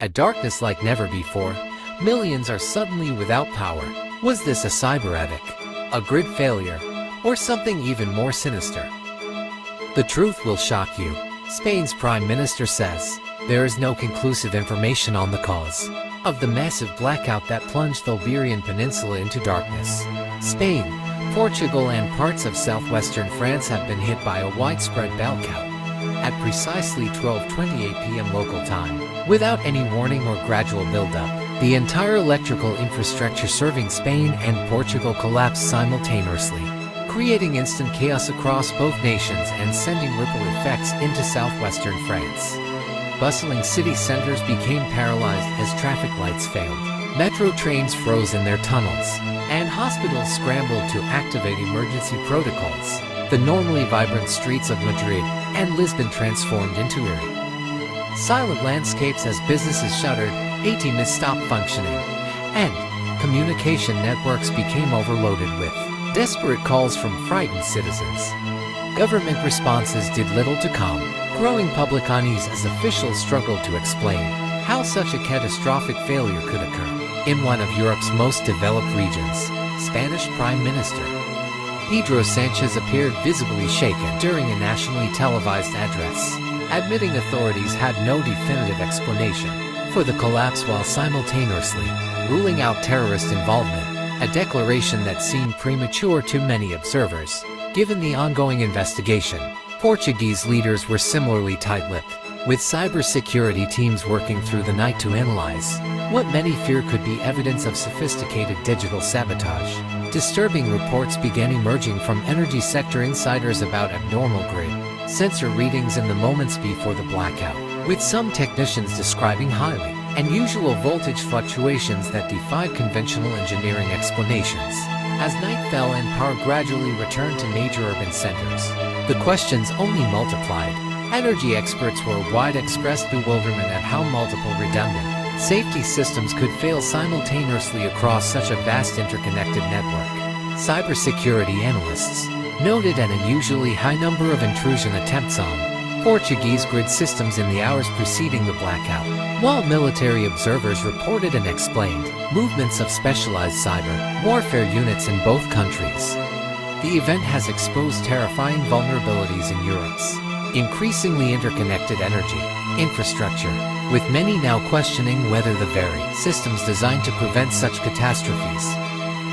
A darkness like never before. Millions are suddenly without power. Was this a cyber epic, a grid failure, or something even more sinister? The truth will shock you. Spain's Prime Minister says there is no conclusive information on the cause of the massive blackout that plunged the Iberian Peninsula into darkness. Spain, Portugal and parts of southwestern France have been hit by a widespread blackout at precisely 12:28 p.m. local time. Without any warning or gradual buildup, the entire electrical infrastructure serving Spain and Portugal collapsed simultaneously, creating instant chaos across both nations and sending ripple effects into southwestern France. Bustling city centers became paralyzed as traffic lights failed, metro trains froze in their tunnels, and hospitals scrambled to activate emergency protocols. The normally vibrant streets of Madrid and Lisbon transformed into eerie, silent landscapes as businesses shuttered, ATMs stopped functioning, and communication networks became overloaded with desperate calls from frightened citizens. Government responses did little to calm growing public unease as officials struggled to explain how such a catastrophic failure could occur. In one of Europe's most developed regions, Spanish Prime Minister Pedro Sánchez appeared visibly shaken during a nationally televised address, admitting authorities had no definitive explanation for the collapse while simultaneously ruling out terrorist involvement, a declaration that seemed premature to many observers. Given the ongoing investigation, Portuguese leaders were similarly tight-lipped, with cybersecurity teams working through the night to analyze what many fear could be evidence of sophisticated digital sabotage. Disturbing reports began emerging from energy sector insiders about abnormal grid sensor readings in the moments before the blackout, with some technicians describing highly unusual voltage fluctuations that defied conventional engineering explanations. As night fell and power gradually returned to major urban centers, the questions only multiplied. Energy experts worldwide expressed bewilderment at how multiple redundant safety systems could fail simultaneously across such a vast interconnected network. Cybersecurity analysts noted an unusually high number of intrusion attempts on Portuguese grid systems in the hours preceding the blackout, while military observers reported and explained movements of specialized cyber warfare units in both countries. The event has exposed terrifying vulnerabilities in Europe's increasingly interconnected energy infrastructure, with many now questioning whether the very systems designed to prevent such catastrophes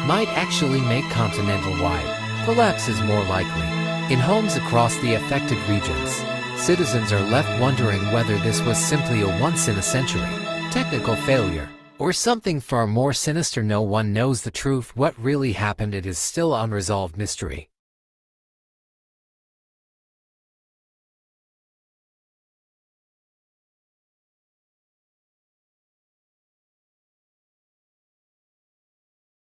might actually make continental-wide collapses more likely. In homes across the affected regions, citizens are left wondering whether this was simply a once-in-a-century technical failure, or something far more sinister. No one knows the truth. What really happened? It is still unresolved mystery.